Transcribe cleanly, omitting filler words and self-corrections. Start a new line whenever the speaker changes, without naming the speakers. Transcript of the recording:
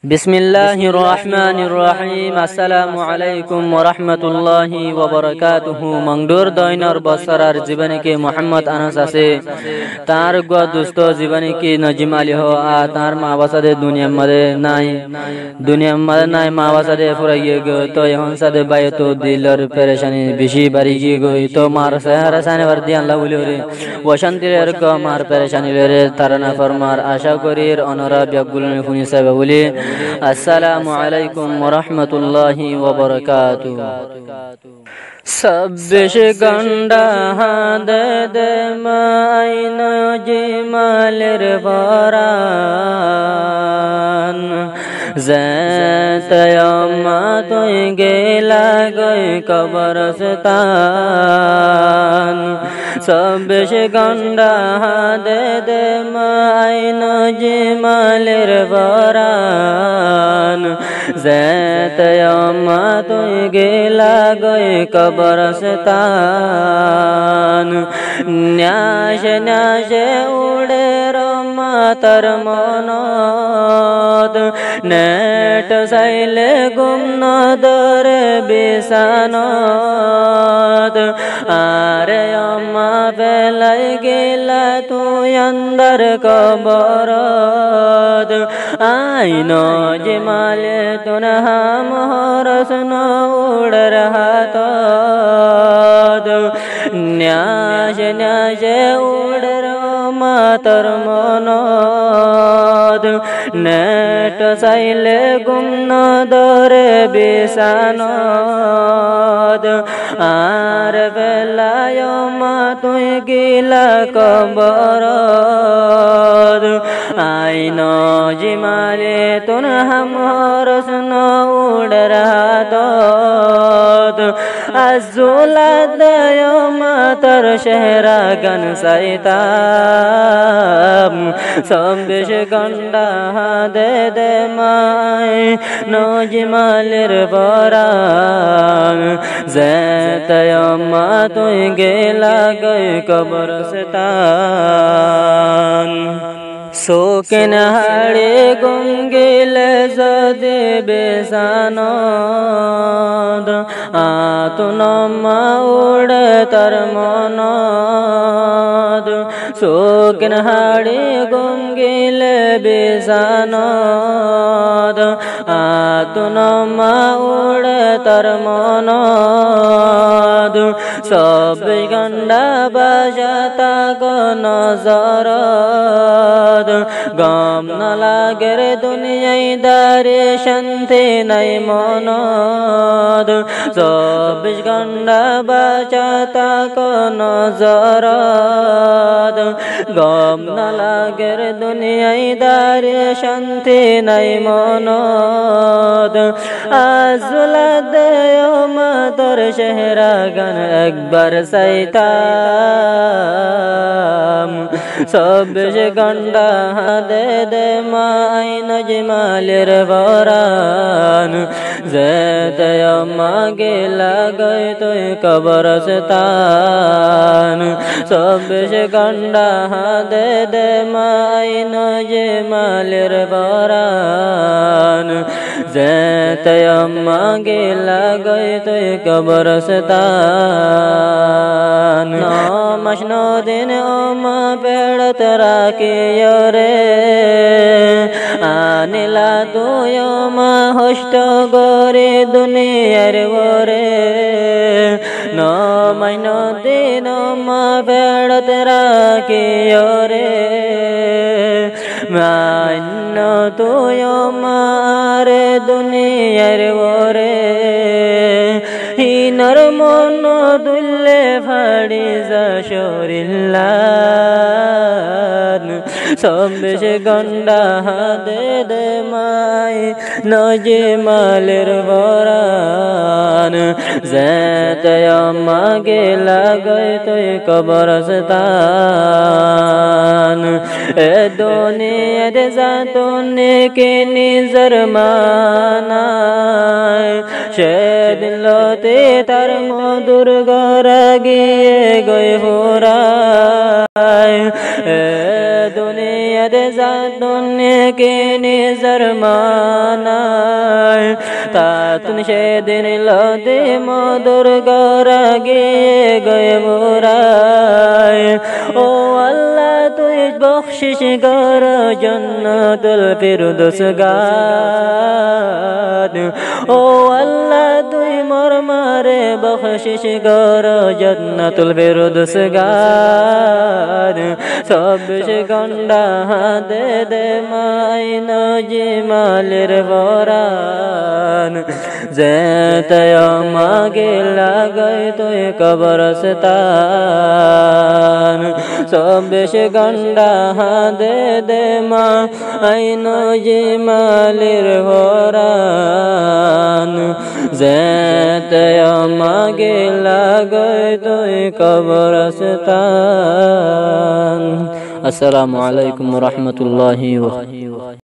बिस्मिल्लाहिर रहमानिर रहीम अस्सलामु आलैकुम व रहमतुल्लाहि व बाराकातुहु मंगडोर दयनर बसरार जीवन के मोहम्मद अनस आसे तार गो दोस्तो जीवन की नजीम आली हो आ तार मावासादे दुनिया मदे नाय मावासादे फुराइए गो तो यहन सादे बाय तो दिलर परेशानी बिशी बारी गो तो मार सहरा साने वर्दी अल्लाह उलिरे वशांतिर को मार परेशानी लेरे तारना फरमार आशा करीर अनरा बिगुलने फुनी सबे उली अस्सलामु अलैकुम व रहमतुल्लाहि व बरकातुहू सब्बिश गंडा दे दे माइन जिमालिर बरान ज़ैतयम्मा तुई गेला गई कब्रस्तान सब्बिश गंडा दे दे माइन जिमालिर बरान ज़ैतयम्मा तुई गेला गई कब्रस्तान न्याश न्याश उड़े रमा तर मनोद नेट साइले गुम दर बिसानद आरे अम्मा बेलाई गेला तू अंदर कबरद आईनो जिमाले तुनहा मोहरस न उड़ रहा तो न्याश न्याश उड़ रमा तर मनोद नेट साइले गुम दरे बिसानद आर बेलायो मा तुई गिला कबरद आईनो जिमाले तुन हम रसन उड़ रहा तो अजुला दयो मातर शहरा गन सैताम सब्बिश गंडा दे दे माय नौजिमालिर बरान ज़ैतयम्मा तुई गेला गई कब्रस्तान सोकेन हाड़े गुंगिल जदे बेसानद आतुनमा उड़ तर मनद सोकेन हाड़े गुंगिल बेसानद आतुनमा उड़ तर मनद सब गंडा बजाता गो नजरद गम न लागेर दुनियाई दारे शांति नहीं मनद चौबीस घंटा बचाता को नजरद गम न लागेर दुनियाई दारे शांति नहीं मनद आजुला देयो मातर शहरा गन एकबार सैताम सब्बिश गंडा दे दे माय नजमालिर बरान ज़ैतयम्मा गेला गई तुई कब्रस्तान सब्बिश गंडा दे दे माय नजमालिर बरान ज़ैतयम्मा गेला गई तुई कब्रस्तान मशनो दिन ओमा पेड़त राखी रे आनिला तो योमा होस्ट गोरे दुनियार वरे नो महीनो दिन ओमा पेड़त राखी रे मानो तो योमा रे दुनियार वरे हिनर मन दुल्ले फाड़ी जा शोरिल्लान सब्बिश गंडा दे दे माय नजमालिर बरान ज़ैतयम्मा गेला गई तुई कब्रस्तान ए दुनिया दे जातुने के निजर मानाय शेद लोते तार मधुर गरा गिए गए हो राय दुनिया জাতুনে কে নিজর মানায় তাতুন সেদিন লদে মধুর গরা গিয়ে গয়ে মোরায় ও আল্লাহ তুই বখশিশ কর জান্নাতুল ফিরদৌস গাদ ও আল্লাহ তুই মোর মারে বখশিশ কর জান্নাতুল ফিরদৌস গাদ সবশ গন্ডা দে দে মাইন জিমালের বরান যেতয় মাগে লাগাই তুই কবরস্তান সবশ গন্ডা দে দে মাইন জিমালের বরান যেতয় মাগে লাগাই তুই কবরস্তান। আসসালামু আলাইকুম ওয়া রাহমাতুল্লাহি ওয়া বারাকাতুহু।